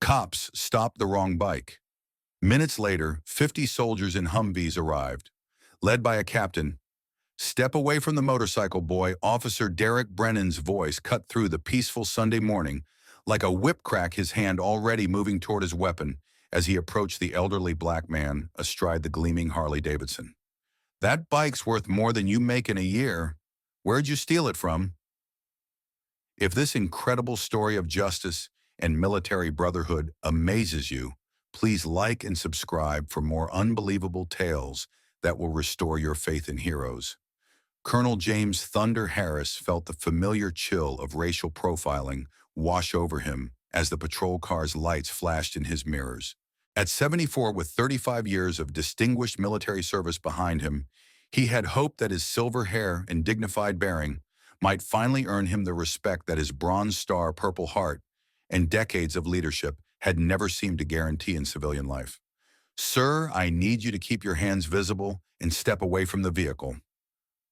Cops stopped the wrong bike. Minutes later, 50 soldiers in Humvees arrived, led by a captain. "Step away from the motorcycle, boy," Officer Derek Brennan's voice cut through the peaceful Sunday morning like a whip crack, his hand already moving toward his weapon as he approached the elderly black man astride the gleaming Harley-Davidson. "That bike's worth more than you make in a year. Where'd you steal it from?" If this incredible story of justice and military brotherhood amazes you, please like and subscribe for more unbelievable tales that will restore your faith in heroes. Colonel James "Thunder" Harris felt the familiar chill of racial profiling wash over him as the patrol car's lights flashed in his mirrors. At 74, with 35 years of distinguished military service behind him, he had hoped that his silver hair and dignified bearing might finally earn him the respect that his Bronze Star Purple Heart and decades of leadership had never seemed to guarantee in civilian life. "Sir, I need you to keep your hands visible and step away from the vehicle."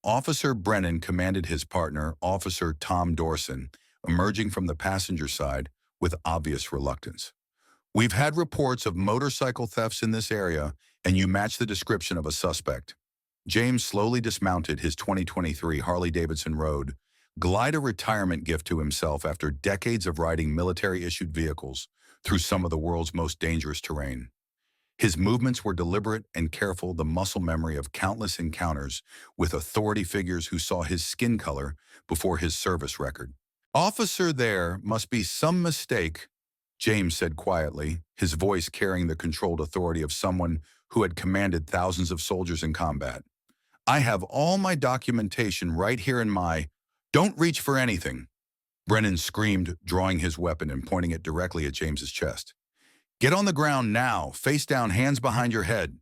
Officer Brennan commanded his partner, Officer Tom Dorson, emerging from the passenger side with obvious reluctance. "We've had reports of motorcycle thefts in this area, and you match the description of a suspect." James slowly dismounted his 2023 Harley-Davidson Road, Glide, a retirement gift to himself after decades of riding military-issued vehicles through some of the world's most dangerous terrain. His movements were deliberate and careful, the muscle memory of countless encounters with authority figures who saw his skin color before his service record. "Officer, there must be some mistake," James said quietly, his voice carrying the controlled authority of someone who had commanded thousands of soldiers in combat. "I have all my documentation right here in my—" "Don't reach for anything," Brennan screamed, drawing his weapon and pointing it directly at James's chest. "Get on the ground now, face down, hands behind your head."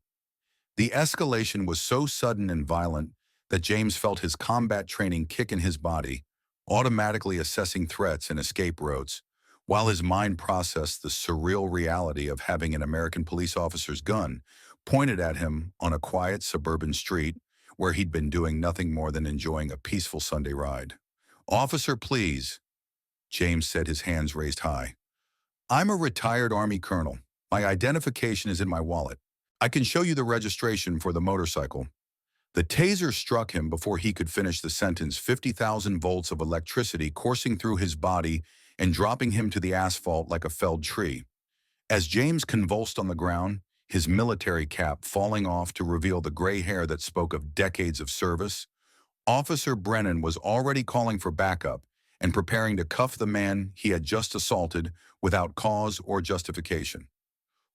The escalation was so sudden and violent that James felt his combat training kick in his body, automatically assessing threats and escape routes, while his mind processed the surreal reality of having an American police officer's gun pointed at him on a quiet suburban street where he'd been doing nothing more than enjoying a peaceful Sunday ride. "Officer, please," James said, his hands raised high. "I'm a retired Army colonel. My identification is in my wallet. I can show you the registration for the motorcycle." The taser struck him before he could finish the sentence, 50,000 volts of electricity coursing through his body and dropping him to the asphalt like a felled tree. As James convulsed on the ground, his military cap falling off to reveal the gray hair that spoke of decades of service, Officer Brennan was already calling for backup and preparing to cuff the man he had just assaulted without cause or justification.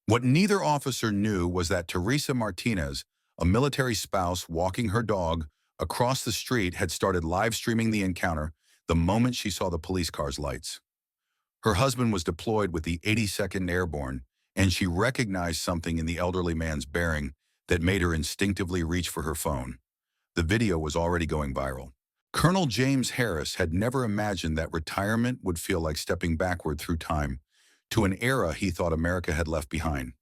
What neither officer knew was that Teresa Martinez, a military spouse walking her dog across the street, had started live streaming the encounter the moment she saw the police car's lights. Her husband was deployed with the 82nd Airborne, and she recognized something in the elderly man's bearing that made her instinctively reach for her phone. The video was already going viral. Colonel James Harris had never imagined that retirement would feel like stepping backward through time to an era he thought America had left behind.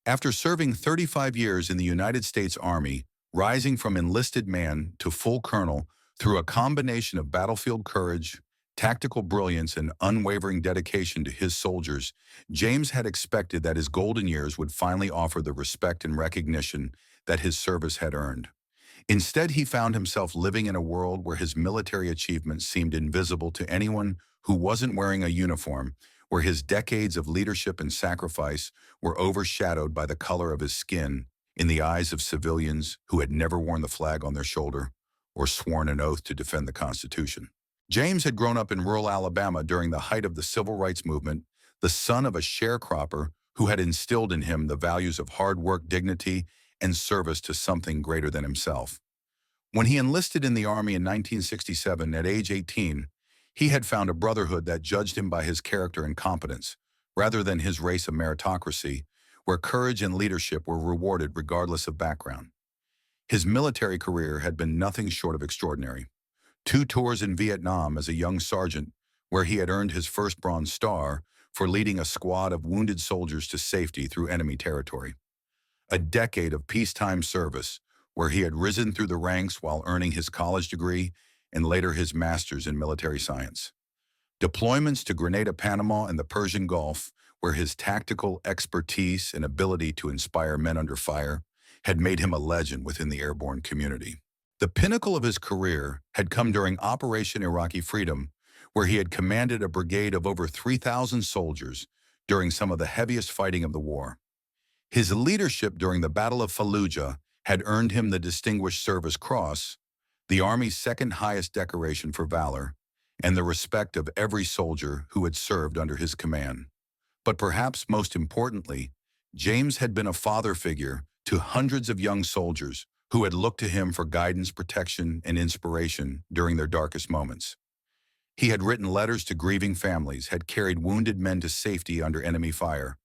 After serving 35 years in the United States Army, rising from enlisted man to full colonel through a combination of battlefield courage, tactical brilliance, and unwavering dedication to his soldiers, James had expected that his golden years would finally offer the respect and recognition that his service had earned. Instead, he found himself living in a world where his military achievements seemed invisible to anyone who wasn't wearing a uniform, where his decades of leadership and sacrifice were overshadowed by the color of his skin in the eyes of civilians who had never worn the flag on their shoulder or sworn an oath to defend the Constitution. James had grown up in rural Alabama during the height of the Civil Rights Movement, the son of a sharecropper who had instilled in him the values of hard work, dignity, and service to something greater than himself. When he enlisted in the Army in 1967 at age 18, he had found a brotherhood that judged him by his character and competence, rather than his race of meritocracy, where courage and leadership were rewarded regardless of background. His military career had been nothing short of extraordinary. 2 tours in Vietnam as a young sergeant, where he had earned his first Bronze Star for leading a squad of wounded soldiers to safety through enemy territory. A decade of peacetime service, where he had risen through the ranks while earning his college degree and later his master's in military science. Deployments to Grenada, Panama, and the Persian Gulf, where his tactical expertise and ability to inspire men under fire had made him a legend within the airborne community. The pinnacle of his career had come during Operation Iraqi Freedom, where he had commanded a brigade of over 3,000 soldiers during some of the heaviest fighting of the war. His leadership during the Battle of Fallujah had earned him the Distinguished Service Cross, the Army's second highest decoration for valor, and the respect of every soldier who had served under his command. But perhaps most importantly, James had been a father figure to hundreds of young soldiers who had looked to him for guidance, protection, and inspiration during their darkest moments. He had written letters to grieving families, had carried wounded men to safety under enemy fire,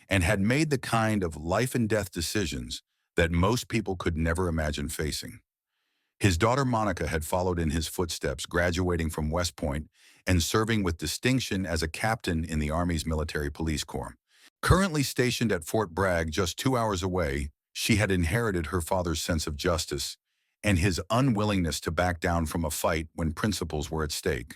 and had made the kind of life-and-death decisions that most people could never imagine facing. His daughter Monica had followed in his footsteps, graduating from West Point and serving with distinction as a captain in the Army's Military Police Corps. Currently stationed at Fort Bragg just 2 hours away, she had inherited her father's sense of justice and his unwillingness to back down from a fight when principles were at stake.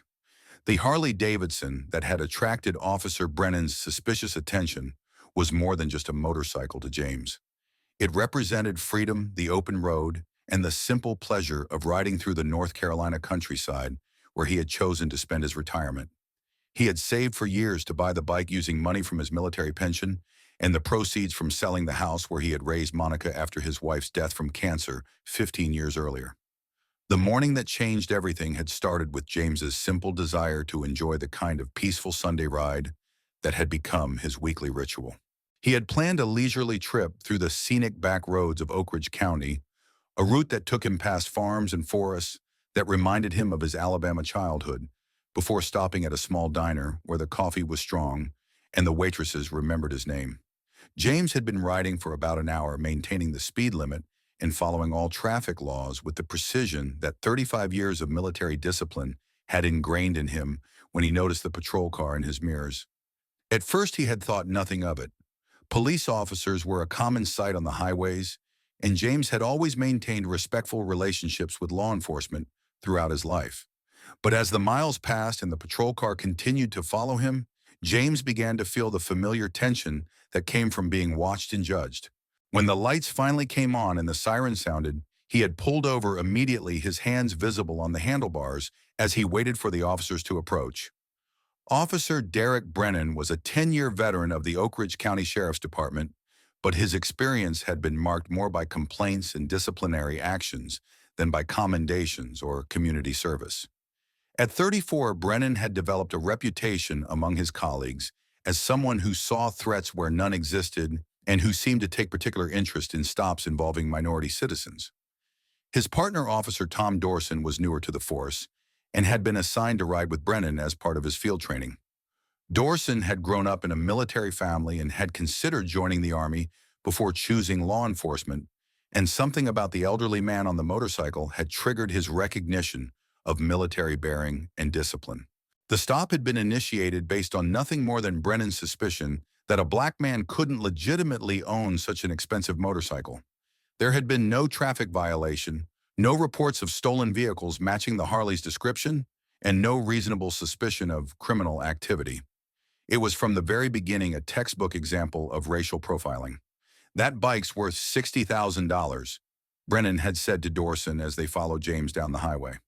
The Harley-Davidson that had attracted Officer Brennan's suspicious attention was more than just a motorcycle to James. It represented freedom, the open road, and the simple pleasure of riding through the North Carolina countryside where he had chosen to spend his retirement. He had saved for years to buy the bike using money from his military pension and the proceeds from selling the house where he had raised Monica after his wife's death from cancer 15 years earlier. The morning that changed everything had started with James's simple desire to enjoy the kind of peaceful Sunday ride that had become his weekly ritual. He had planned a leisurely trip through the scenic back roads of Oak Ridge County, a route that took him past farms and forests that reminded him of his Alabama childhood, before stopping at a small diner where the coffee was strong and the waitresses remembered his name. James had been riding for about an hour, maintaining the speed limit and following all traffic laws with the precision that 35 years of military discipline had ingrained in him when he noticed the patrol car in his mirrors. At first he had thought nothing of it. Police officers were a common sight on the highways, and James had always maintained respectful relationships with law enforcement throughout his life. But as the miles passed and the patrol car continued to follow him, James began to feel the familiar tension that came from being watched and judged. When the lights finally came on and the siren sounded, he had pulled over immediately, his hands visible on the handlebars as he waited for the officers to approach. Officer Derek Brennan was a 10-year veteran of the Oak Ridge County Sheriff's Department, but his experience had been marked more by complaints and disciplinary actions than by commendations or community service. At 34, Brennan had developed a reputation among his colleagues as someone who saw threats where none existed and who seemed to take particular interest in stops involving minority citizens. His partner, Officer Tom Dorson, was newer to the force and had been assigned to ride with Brennan as part of his field training. Dorson had grown up in a military family and had considered joining the Army before choosing law enforcement, and something about the elderly man on the motorcycle had triggered his recognition of military bearing and discipline. The stop had been initiated based on nothing more than Brennan's suspicion that a black man couldn't legitimately own such an expensive motorcycle. There had been no traffic violation, no reports of stolen vehicles matching the Harley's description, and no reasonable suspicion of criminal activity. It was from the very beginning a textbook example of racial profiling. "That bike's worth $60,000, Brennan had said to Dorson as they followed James down the highway.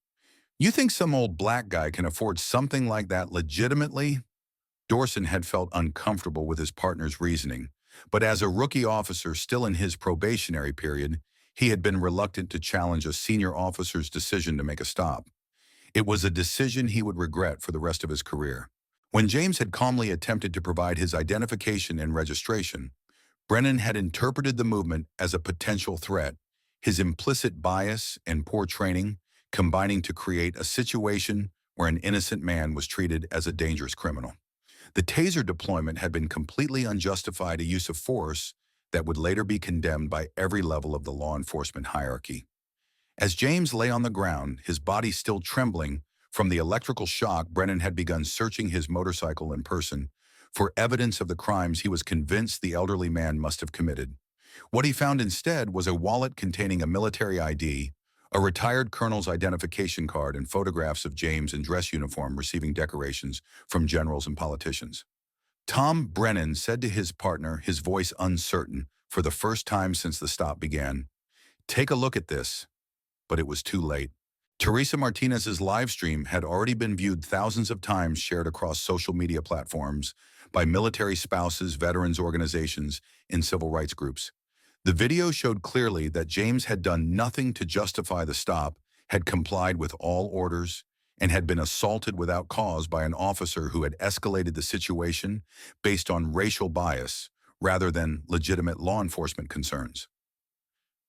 "You think some old black guy can afford something like that legitimately?" Dorson had felt uncomfortable with his partner's reasoning, but as a rookie officer still in his probationary period, he had been reluctant to challenge a senior officer's decision to make a stop. It was a decision he would regret for the rest of his career. When James had calmly attempted to provide his identification and registration, Brennan had interpreted the movement as a potential threat, his implicit bias and poor training combining to create a situation where an innocent man was treated as a dangerous criminal. The taser deployment had been completely unjustified, a use of force that would later be condemned by every level of the law enforcement hierarchy. As James lay on the ground, his body still trembling from the electrical shock, Brennan had begun searching his motorcycle in person for evidence of the crimes he was convinced the elderly man must have committed. What he found instead was a wallet containing a military ID, a retired colonel's identification card, and photographs of James in dress uniform receiving decorations from generals and politicians. Tom Brennan said to his partner, his voice uncertain, for the first time since the stop began, "Take a look at this." But it was too late. Teresa Martinez's live stream had already been viewed thousands of times, shared across social media platforms by military spouses, veterans organizations, and civil rights groups. The video showed clearly that James had done nothing to justify the stop, had complied with all orders, and had been assaulted without cause by an officer who had escalated the situation based on racial bias rather than legitimate law enforcement concerns.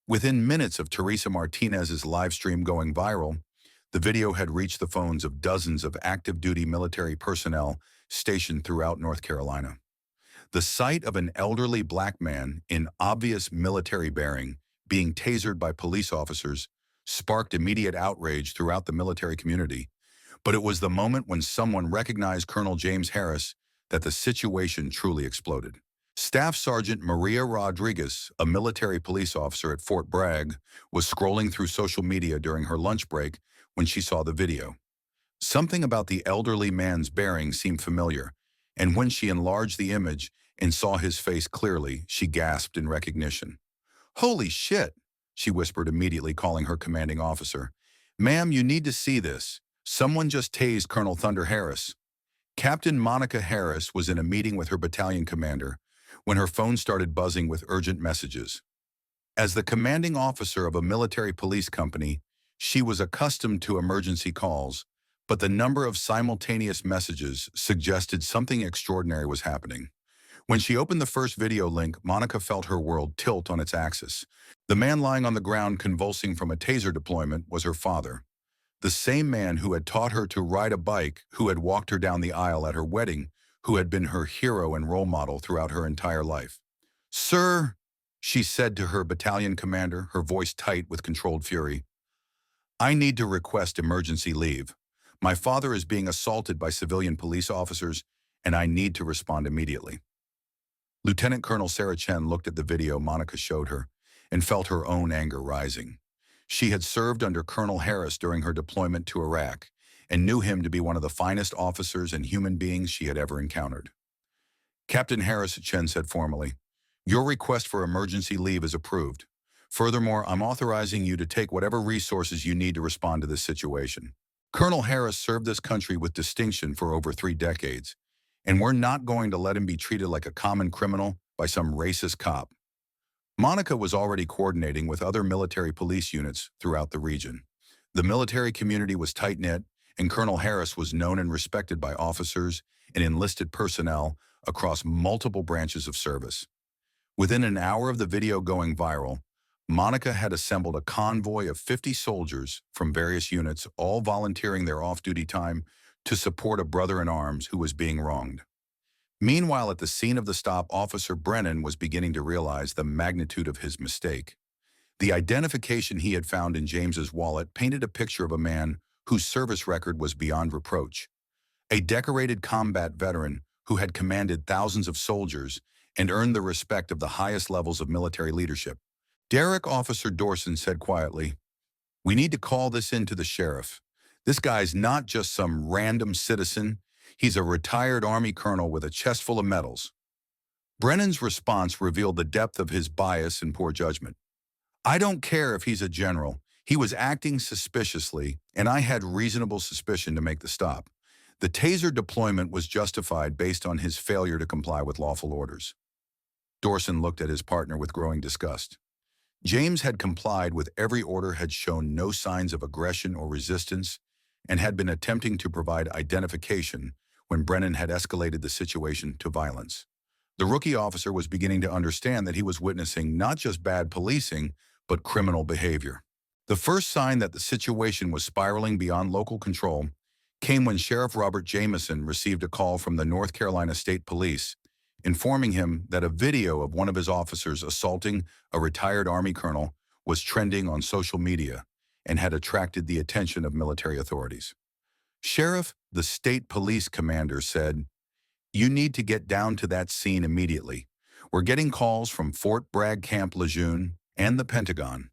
Within minutes of Teresa Martinez's live stream going viral, the video had reached the phones of dozens of active-duty military personnel stationed throughout North Carolina. The sight of an elderly black man in obvious military bearing being tasered by police officers sparked immediate outrage throughout the military community, but it was the moment when someone recognized Colonel James Harris that the situation truly exploded. Staff Sergeant Maria Rodriguez, a military police officer at Fort Bragg, was scrolling through social media during her lunch break when she saw the video. Something about the elderly man's bearing seemed familiar, and when she enlarged the image and saw his face clearly, she gasped in recognition. "Holy shit," she whispered, immediately calling her commanding officer. "Ma'am, you need to see this. Someone just tased Colonel Thunder Harris." Captain Monica Harris was in a meeting with her battalion commander when her phone started buzzing with urgent messages. As the commanding officer of a military police company, she was accustomed to emergency calls, but the number of simultaneous messages suggested something extraordinary was happening. When she opened the first video link, Monica felt her world tilt on its axis. The man lying on the ground convulsing from a taser deployment was her father, the same man who had taught her to ride a bike, who had walked her down the aisle at her wedding, who had been her hero and role model throughout her entire life. "Sir," she said to her battalion commander, her voice tight with controlled fury, "I need to request emergency leave. My father is being assaulted by civilian police officers, and I need to respond immediately." Lieutenant Colonel Sarah Chen looked at the video Monica showed her and felt her own anger rising. She had served under Colonel Harris during her deployment to Iraq and knew him to be one of the finest officers and human beings she had ever encountered. "Captain Harris," Chen said formally, "your request for emergency leave is approved. Furthermore, I'm authorizing you to take whatever resources you need to respond to this situation. Colonel Harris served this country with distinction for over 3 decades, and we're not going to let him be treated like a common criminal by some racist cop." Monica was already coordinating with other military police units throughout the region. The military community was tight-knit, and Colonel Harris was known and respected by officers and enlisted personnel across multiple branches of service. Within an hour of the video going viral, Monica had assembled a convoy of 50 soldiers from various units, all volunteering their off-duty time to support a brother-in-arms who was being wronged. Meanwhile, at the scene of the stop, Officer Brennan was beginning to realize the magnitude of his mistake. The identification he had found in James's wallet painted a picture of a man whose service record was beyond reproach. A decorated combat veteran who had commanded thousands of soldiers and earned the respect of the highest levels of military leadership. Derek Officer Dorson said quietly, "We need to call this in to the sheriff. This guy's not just some random citizen. He's a retired Army colonel with a chest full of medals." Brennan's response revealed the depth of his bias and poor judgment. "I don't care if he's a general. He was acting suspiciously, and I had reasonable suspicion to make the stop. The taser deployment was justified based on his failure to comply with lawful orders." Dorson looked at his partner with growing disgust. James had complied with every order, had shown no signs of aggression or resistance, and had been attempting to provide identification when Brennan had escalated the situation to violence. The rookie officer was beginning to understand that he was witnessing not just bad policing, but criminal behavior. The first sign that the situation was spiraling beyond local control came when Sheriff Robert Jameson received a call from the North Carolina State Police, informing him that a video of one of his officers assaulting a retired Army colonel was trending on social media and had attracted the attention of military authorities. "Sheriff," the state police commander said, "you need to get down to that scene immediately. We're getting calls from Fort Bragg Camp Lejeune and the Pentagon.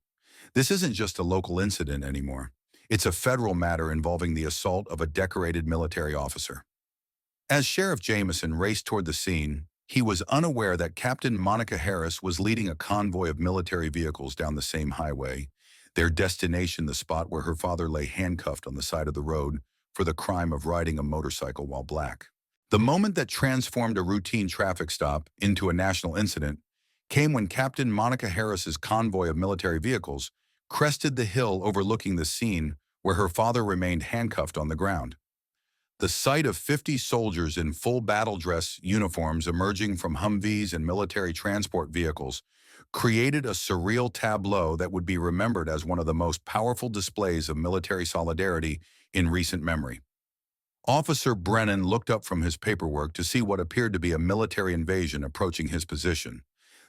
This isn't just a local incident anymore. It's a federal matter involving the assault of a decorated military officer." As Sheriff Jameson raced toward the scene, he was unaware that Captain Monica Harris was leading a convoy of military vehicles down the same highway, their destination the spot where her father lay handcuffed on the side of the road for the crime of riding a motorcycle while black. The moment that transformed a routine traffic stop into a national incident came when Captain Monica Harris's convoy of military vehicles crested the hill overlooking the scene where her father remained handcuffed on the ground. The sight of 50 soldiers in full battle dress uniforms emerging from Humvees and military transport vehicles created a surreal tableau that would be remembered as one of the most powerful displays of military solidarity in recent memory. Officer Brennan looked up from his paperwork to see what appeared to be a military invasion approaching his position.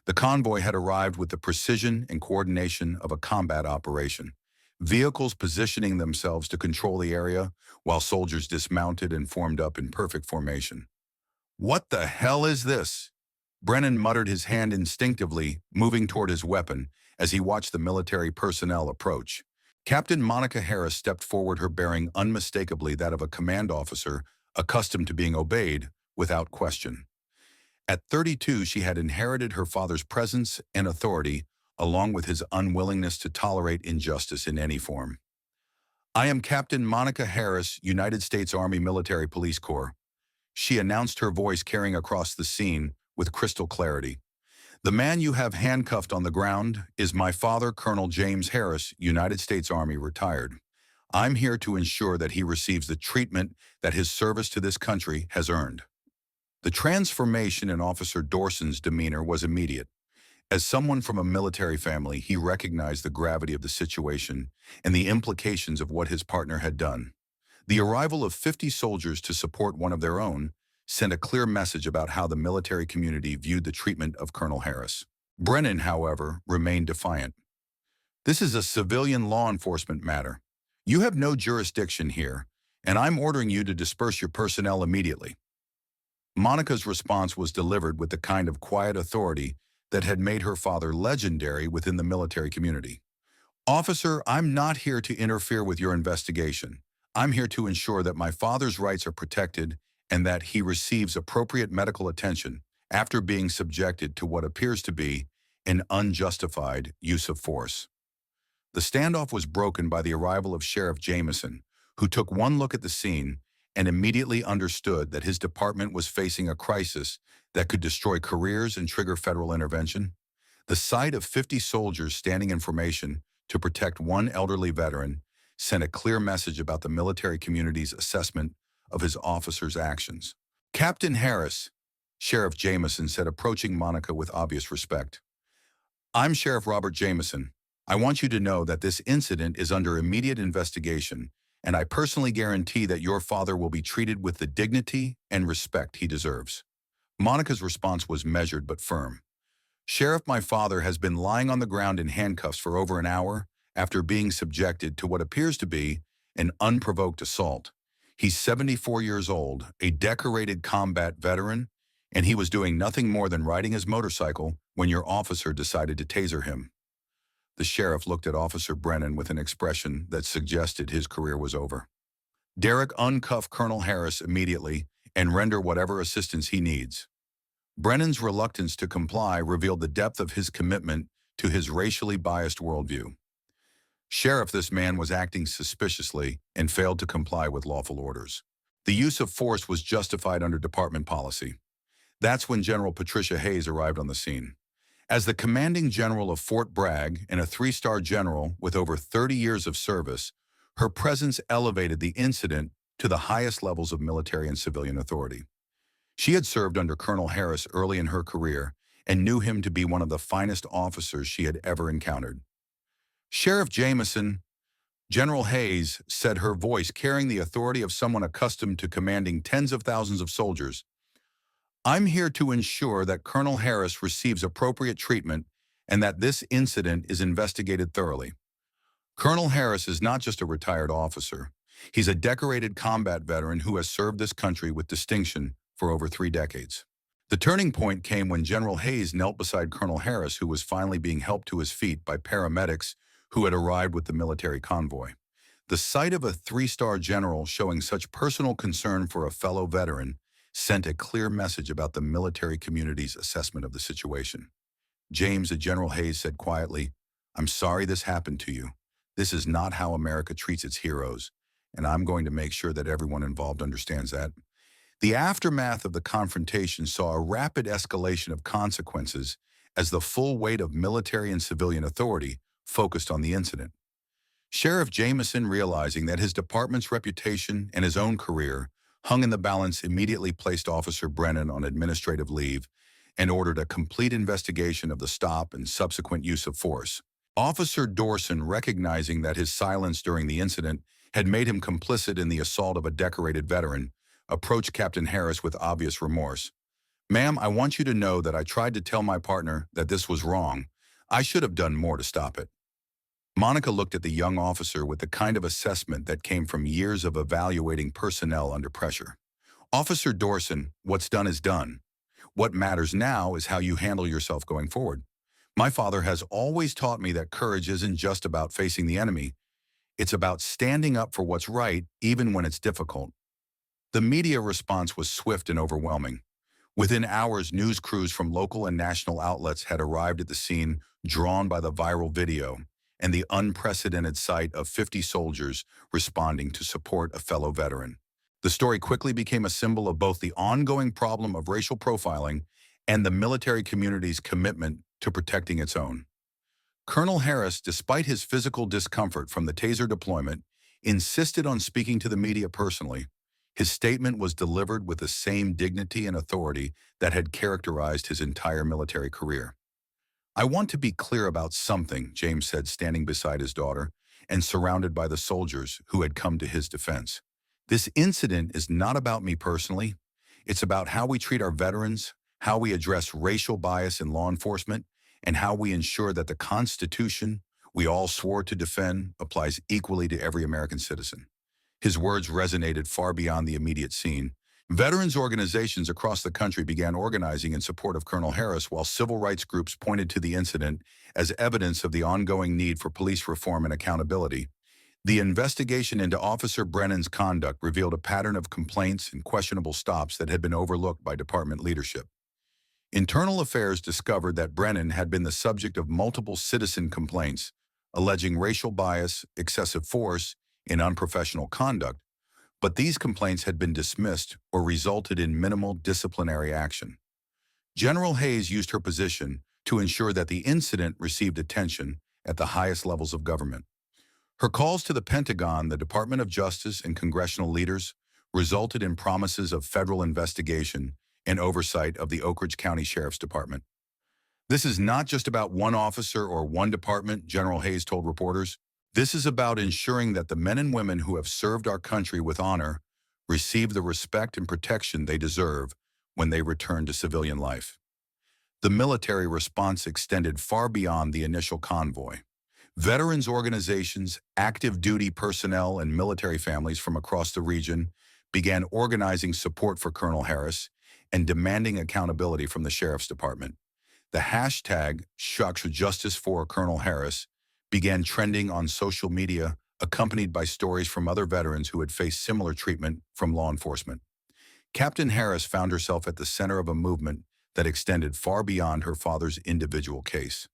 The convoy had arrived with the precision and coordination of a combat operation, vehicles positioning themselves to control the area while soldiers dismounted and formed up in perfect formation. "What the hell is this?" Brennan muttered, his hand instinctively moving toward his weapon as he watched the military personnel approach. Captain Monica Harris stepped forward, her bearing unmistakably that of a command officer accustomed to being obeyed without question. At 32, she had inherited her father's presence and authority, along with his unwillingness to tolerate injustice in any form. "I am Captain Monica Harris, United States Army Military Police Corps," she announced, her voice carrying across the scene with crystal clarity. "The man you have handcuffed on the ground is my father, Colonel James Harris, United States Army, retired. I'm here to ensure that he receives the treatment that his service to this country has earned." The transformation in Officer Dawson's demeanor was immediate. As someone from a military family, he recognized the gravity of the situation and the implications of what his partner had done. The arrival of 50 soldiers to support one of their own sent a clear message about how the military community viewed the treatment of Colonel Harris. Brennan, however, remained defiant. "This is a civilian law enforcement matter. You have no jurisdiction here, and I'm ordering you to disperse your personnel immediately." Monica's response was delivered with the kind of quiet authority that had made her father legendary within the military community. "Officer, I'm not here to interfere with your investigation. I'm here to ensure that my father's rights are protected and that he receives appropriate medical attention after being subjected to what appears to be an unjustified use of force." The standoff was broken by the arrival of Sheriff Jameson, who took one look at the scene and immediately understood that his department was facing a crisis that could destroy careers and trigger federal intervention. The sight of 50 soldiers standing in formation to protect one elderly veteran sent a clear message about the military community's assessment of his officers' actions. "Captain Harris," Sheriff Jameson said, approaching Monica with obvious respect. "I'm Sheriff Robert Jameson. I want you to know that this incident is under immediate investigation, and I personally guarantee that your father will be treated with the dignity and respect he deserves." Monica's response was measured but firm. "Sheriff, my father has been lying on the ground in handcuffs for over an hour after being subjected to what appears to be an unprovoked assault. He's 74 years old, a decorated combat veteran, and he was doing nothing more than riding his motorcycle when your officer decided to taser him." The sheriff looked at Officer Brennan with an expression that suggested his career was over. "Derek, uncuff Colonel Harris immediately and render whatever assistance he needs." Brennan's reluctance to comply revealed the depth of his commitment to his racially biased worldview. "Sheriff, this man was acting suspiciously and failed to comply with lawful orders. The use of force was justified under department policy." That's when General Patricia Hayes arrived on the scene. As the commanding general of Fort Bragg and a three-star general with over 30 years of service, her presence elevated the incident to the highest levels of military and civilian authority. She had served under Colonel Harris early in her career and knew him to be one of the finest officers she had ever encountered. "Sheriff Jameson," General Hayes said, her voice carrying the authority of someone accustomed to commanding tens of thousands of soldiers, "I'm here to ensure that Colonel Harris receives appropriate treatment and that this incident is investigated thoroughly. Colonel Harris is not just a retired officer. He's a decorated combat veteran who has served this country with distinction for over 3 decades." The turning point came when General Hayes knelt beside Colonel Harris, who was finally being helped to his feet by paramedics who had arrived with the military convoy. The sight of a three-star general showing such personal concern for a fellow veteran sent a clear message about the military community's assessment of the situation. James, General Hayes said quietly, "I'm sorry this happened to you. This is not how America treats its heroes, and I'm going to make sure that everyone involved understands that." The aftermath of the confrontation saw a rapid escalation of consequences as the full weight of military and civilian authority focused on the incident. Sheriff Jameson, realizing that his department's reputation and his own career hung in the balance, immediately placed Officer Brennan on administrative leave and ordered a complete investigation of the stop and subsequent use of force. Officer Dorson, recognizing that his silence during the incident had made him complicit in the assault of a decorated veteran, approached Captain Harris with obvious remorse. "Ma'am, I want you to know that I tried to tell my partner that this was wrong. I should have done more to stop it." Monica looked at the young officer with the kind of assessment that came from years of evaluating personnel under pressure. "Officer Dorson, what's done is done. What matters now is how you handle yourself going forward. My father has always taught me that courage isn't just about facing the enemy. It's about standing up for what's right, even when it's difficult." The media response was swift and overwhelming. Within hours, news crews from local and national outlets had arrived at the scene, drawn by the viral video and the unprecedented sight of 50 soldiers responding to support a fellow veteran. The story quickly became a symbol of both the ongoing problem of racial profiling and the military community's commitment to protecting its own. Colonel Harris, despite his physical discomfort from the taser deployment, insisted on speaking to the media personally. His statement was delivered with the same dignity and authority that had characterized his entire military career. "I want to be clear about something," James said, standing beside his daughter and surrounded by the soldiers who had come to his defense. "This incident is not about me personally. It's about how we treat our veterans, how we address racial bias in law enforcement, and how we ensure that the Constitution we all swore to defend applies equally to every American citizen." His words resonated far beyond the immediate scene. Veterans organizations across the country began organizing in support of Colonel Harris, while civil rights groups pointed to the incident as evidence of the ongoing need for police reform and accountability. The investigation into Officer Brennan's conduct revealed a pattern of complaints and questionable stops that had been overlooked by department leadership. Internal Affairs discovered that Brennan had been the subject of multiple citizen complaints, alleging racial bias, excessive force, and unprofessional conduct, but these complaints had been dismissed or resulted in minimal disciplinary action. General Hayes used her position to ensure that the incident received attention at the highest levels of government. Her calls to the Pentagon, the Department of Justice, and congressional leaders resulted in promises of federal investigation and oversight of the Oak Ridge County Sheriff's Department. "This is not just about one officer or one department," General Hayes told reporters. "This is about ensuring that the men and women who have served our country with honor receive the respect and protection they deserve when they return to civilian life." The military response extended far beyond the initial convoy. Veterans organizations, active duty personnel, and military families from across the region began organizing support for Colonel Harris and demanding accountability from the Sheriff's Department. The hashtag #Justice for Colonel Harris began trending on social media, accompanied by stories from other veterans who had faced similar treatment from law enforcement. Captain Harris found herself at the center of a movement that extended far beyond her father's individual case.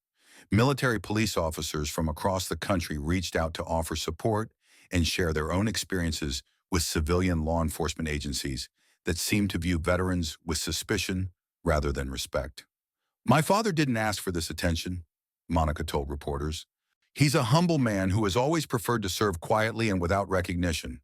Military police officers from across the country reached out to offer support and share their own experiences with civilian law enforcement agencies that seemed to view veterans with suspicion rather than respect. "My father didn't ask for this attention," Monica told reporters. "He's a humble man who has always preferred to serve quietly and without recognition.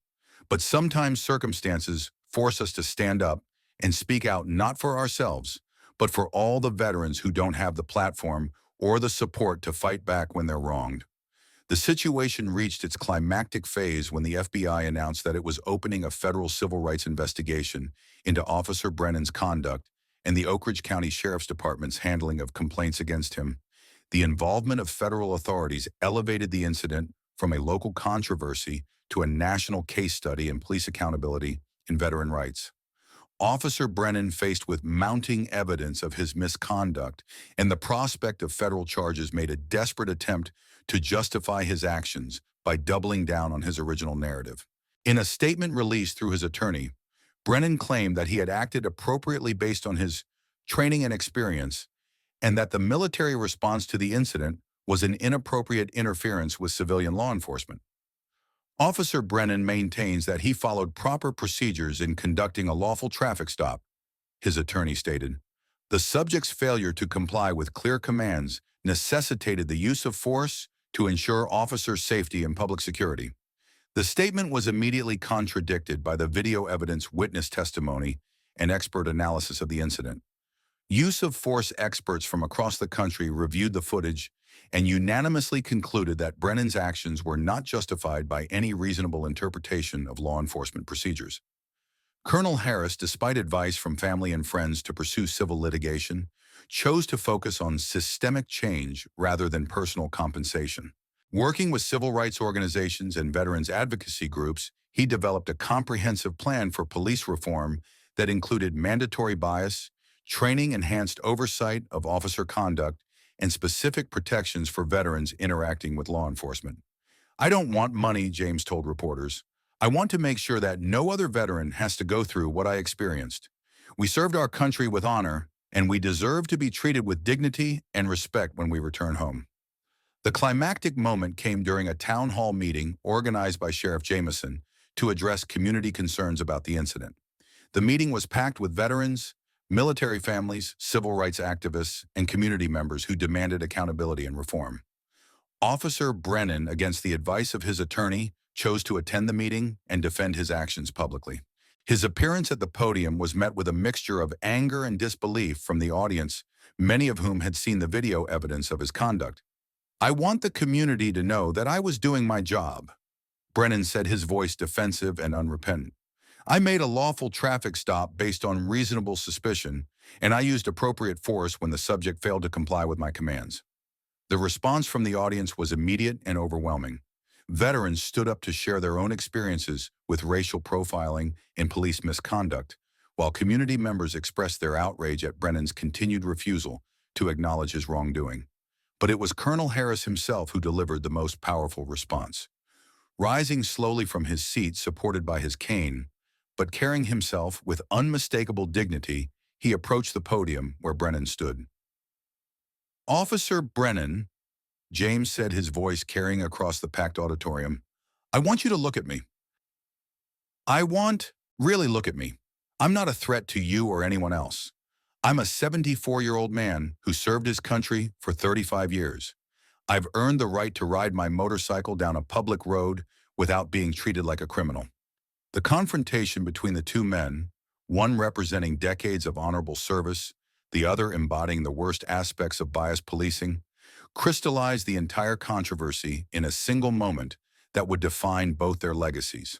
But sometimes circumstances force us to stand up and speak out, not for ourselves, but for all the veterans who don't have the platform or the support to fight back when they're wronged." The situation reached its climactic phase when the FBI announced that it was opening a federal civil rights investigation into Officer Brennan's conduct and the Oak Ridge County Sheriff's Department's handling of complaints against him. The involvement of federal authorities elevated the incident from a local controversy to a national case study in police accountability and veteran rights. Officer Brennan, faced with mounting evidence of his misconduct and the prospect of federal charges, made a desperate attempt to justify his actions by doubling down on his original narrative. In a statement released through his attorney, Brennan claimed that he had acted appropriately based on his training and experience, and that the military response to the incident was an inappropriate interference with civilian law enforcement. Officer Brennan maintains that he followed proper procedures in conducting a lawful traffic stop. His attorney stated, "The subject's failure to comply with clear commands necessitated the use of force to ensure officer safety and public security." The statement was immediately contradicted by the video evidence, witness testimony, and expert analysis of the incident. Use of force experts from across the country reviewed the footage and unanimously concluded that Brennan's actions were not justified by any reasonable interpretation of law enforcement procedures. Colonel Harris, despite advice from family and friends to pursue civil litigation, chose to focus on systemic change rather than personal compensation. Working with civil rights organizations and veterans advocacy groups, he developed a comprehensive plan for police reform that included mandatory bias, training, enhanced oversight of officer conduct, and specific protections for veterans interacting with law enforcement. "I don't want money," James told reporters. "I want to make sure that no other veteran has to go through what I experienced. We served our country with honor, and we deserve to be treated with dignity and respect when we return home." The climactic moment came during a town hall meeting organized by Sheriff Jameson to address community concerns about the incident. The meeting was packed with veterans, military families, civil rights activists, and community members who demanded accountability and reform. Officer Brennan, against the advice of his attorney, chose to attend the meeting and defend his actions publicly. His appearance at the podium was met with a mixture of anger and disbelief from the audience, many of whom had seen the video evidence of his conduct. "I want the community to know that I was doing my job," Brennan said, his voice defensive and unrepentant. "I made a lawful traffic stop based on reasonable suspicion, and I used appropriate force when the subject failed to comply with my commands." The response from the audience was immediate and overwhelming. Veterans stood up to share their own experiences with racial profiling and police misconduct, while community members expressed their outrage at Brennan's continued refusal to acknowledge his wrongdoing. But it was Colonel Harris himself who delivered the most powerful response. Rising slowly from his seat, supported by his cane, but carrying himself with unmistakable dignity, he approached the podium where Brennan stood. "Officer Brennan," James said, his voice carrying across the packed auditorium, "I want you to look at me. Really look at me. I'm not a threat to you or anyone else. I'm a 74-year-old man who served his country for 35 years. I've earned the right to ride my motorcycle down a public road without being treated like a criminal." The confrontation between the two men, one representing decades of honorable service, the other embodying the worst aspects of biased policing, crystallized the entire controversy in a single moment that would define both their legacies.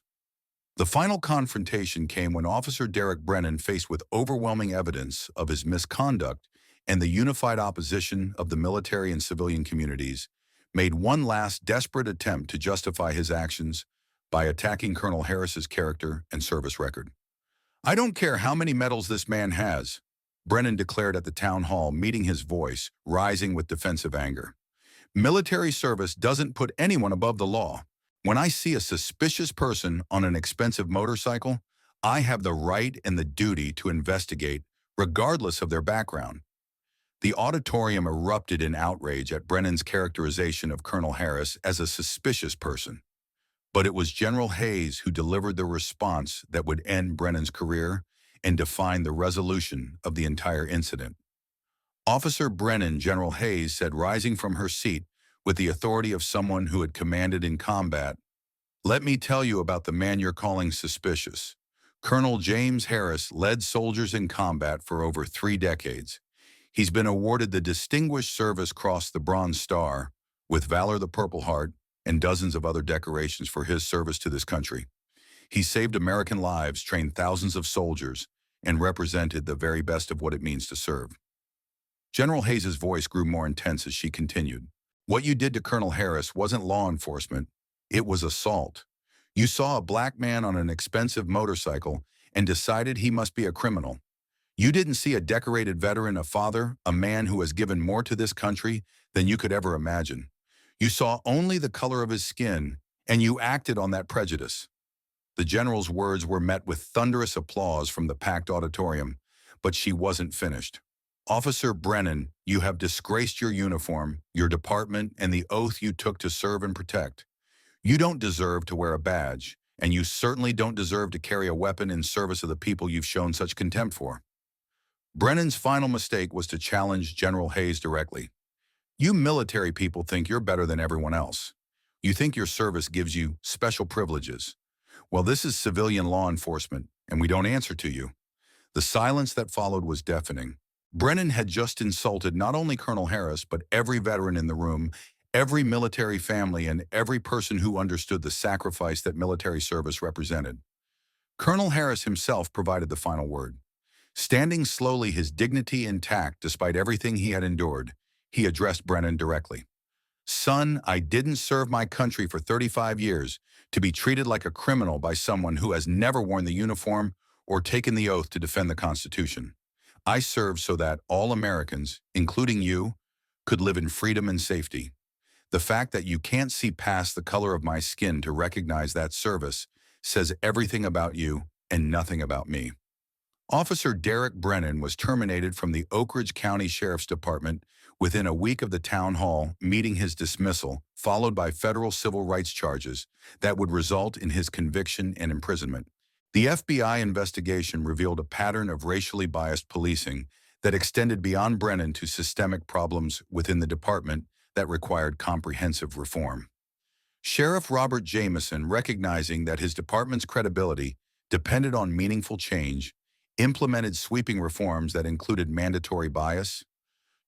The final confrontation came when Officer Derek Brennan, faced with overwhelming evidence of his misconduct and the unified opposition of the military and civilian communities, made one last desperate attempt to justify his actions by attacking Colonel Harris's character and service record. "I don't care how many medals this man has," Brennan declared at the town hall meeting, his voice rising with defensive anger. "Military service doesn't put anyone above the law. When I see a suspicious person on an expensive motorcycle, I have the right and the duty to investigate, regardless of their background." The auditorium erupted in outrage at Brennan's characterization of Colonel Harris as a suspicious person. But it was General Hayes who delivered the response that would end Brennan's career and define the resolution of the entire incident. "Officer Brennan," General Hayes said, rising from her seat with the authority of someone who had commanded in combat, "let me tell you about the man you're calling suspicious. Colonel James Harris led soldiers in combat for over 3 decades. He's been awarded the Distinguished Service Cross, the Bronze Star, with Valor, the Purple Heart, and dozens of other decorations for his service to this country. He saved American lives, trained thousands of soldiers, and represented the very best of what it means to serve." General Hayes's voice grew more intense as she continued. "What you did to Colonel Harris wasn't law enforcement, it was assault. You saw a black man on an expensive motorcycle and decided he must be a criminal. You didn't see a decorated veteran, a father, a man who has given more to this country than you could ever imagine. You saw only the color of his skin, and you acted on that prejudice. The general's words were met with thunderous applause from the packed auditorium, but she wasn't finished. Officer Brennan, you have disgraced your uniform, your department, and the oath you took to serve and protect. You don't deserve to wear a badge, and you certainly don't deserve to carry a weapon in service of the people you've shown such contempt for. Brennan's final mistake was to challenge General Hayes directly. You military people think you're better than everyone else. You think your service gives you special privileges. Well, this is civilian law enforcement, and we don't answer to you. The silence that followed was deafening. Brennan had just insulted not only Colonel Harris, but every veteran in the room, every military family, and every person who understood the sacrifice that military service represented. Colonel Harris himself provided the final word. Standing slowly, his dignity intact despite everything he had endured, he addressed Brennan directly. Son, I didn't serve my country for 35 years to be treated like a criminal by someone who has never worn the uniform or taken the oath to defend the Constitution. I served so that all Americans, including you, could live in freedom and safety. The fact that you can't see past the color of my skin to recognize that service says everything about you and nothing about me. Officer Derek Brennan was terminated from the Oak Ridge County Sheriff's Department within a week of the town hall meeting his dismissal, followed by federal civil rights charges that would result in his conviction and imprisonment. The FBI investigation revealed a pattern of racially biased policing that extended beyond Brennan to systemic problems within the department that required comprehensive reform. Sheriff Robert Jameson, recognizing that his department's credibility depended on meaningful change, implemented sweeping reforms that included mandatory bias,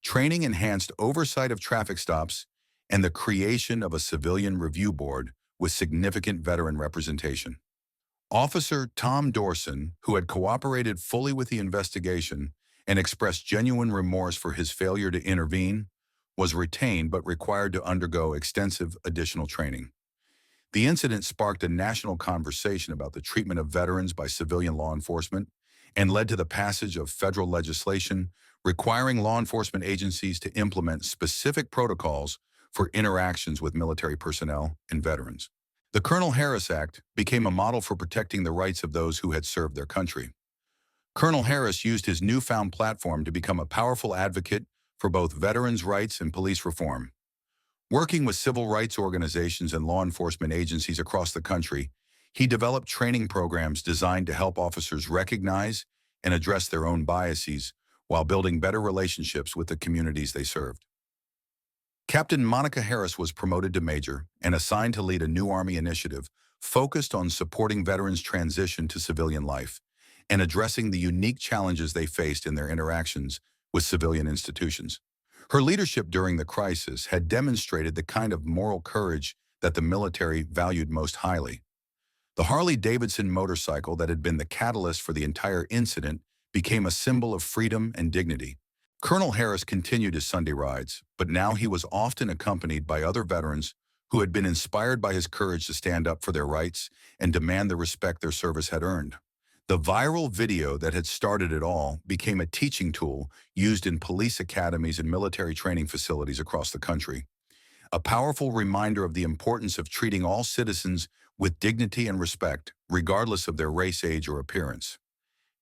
training enhanced oversight of traffic stops, and the creation of a civilian review board with significant veteran representation. Officer Tom Dorson, who had cooperated fully with the investigation and expressed genuine remorse for his failure to intervene, was retained but required to undergo extensive additional training. The incident sparked a national conversation about the treatment of veterans by civilian law enforcement and led to the passage of federal legislation requiring law enforcement agencies to implement specific protocols for interactions with military personnel and veterans. The Colonel Harris Act became a model for protecting the rights of those who had served their country. Colonel Harris used his newfound platform to become a powerful advocate for both veterans' rights and police reform. Working with civil rights organizations and law enforcement agencies across the country, he developed training programs designed to help officers recognize and address their own biases while building better relationships with the communities they served. Captain Monica Harris was promoted to major and assigned to lead a new Army initiative focused on supporting veterans' transition to civilian life and addressing the unique challenges they faced in their interactions with civilian institutions. Her leadership during the crisis had demonstrated the kind of moral courage that the military valued most highly. The Harley-Davidson motorcycle that had been the catalyst for the entire incident became a symbol of freedom and dignity. Colonel Harris continued his Sunday rides, but now he was often accompanied by other veterans who had been inspired by his courage to stand up for their rights and demand the respect their service had earned. The viral video that had started it all became a teaching tool used in police academies and military training facilities across the country. A powerful reminder of the importance of treating all citizens with dignity and respect, regardless of their race, age, or appearance.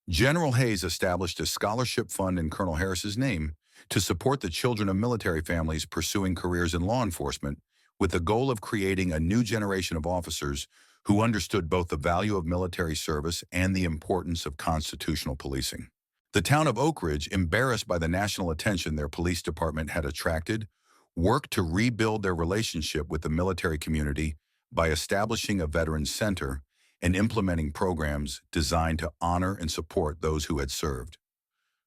General Hayes established a scholarship fund in Colonel Harris's name to support the children of military families pursuing careers in law enforcement, with the goal of creating a new generation of officers who understood both the value of military service and the importance of constitutional policing. The town of Oak Ridge, embarrassed by the national attention their police department had attracted, worked to rebuild their relationship with the military community by establishing a Veterans Center and implementing programs designed to honor and support those who had served.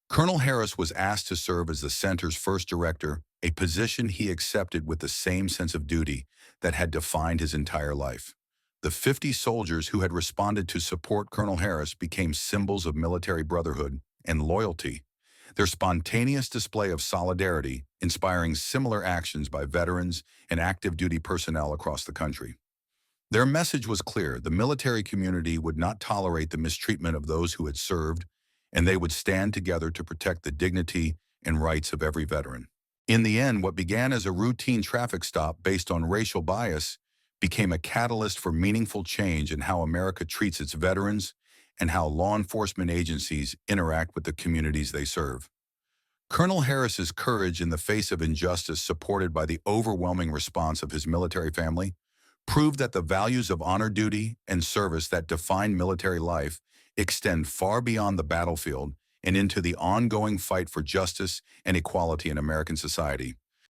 Colonel Harris was asked to serve as the center's first director, a position he accepted with the same sense of duty that had defined his entire life. The 50 soldiers who had responded to support Colonel Harris became symbols of military brotherhood and loyalty, their spontaneous display of solidarity inspiring similar actions by veterans and active duty personnel across the country. Their message was clear: the military community would not tolerate the mistreatment of those who had served, and they would stand together to protect the dignity and rights of every veteran. In the end, what began as a routine traffic stop based on racial bias became a catalyst for meaningful change in how America treats its veterans and how law enforcement agencies interact with the communities they serve. Colonel Harris's courage in the face of injustice, supported by the overwhelming response of his military family, proved that the values of honor, duty, and service that define military life extend far beyond the battlefield and into the ongoing fight for justice and equality in American society.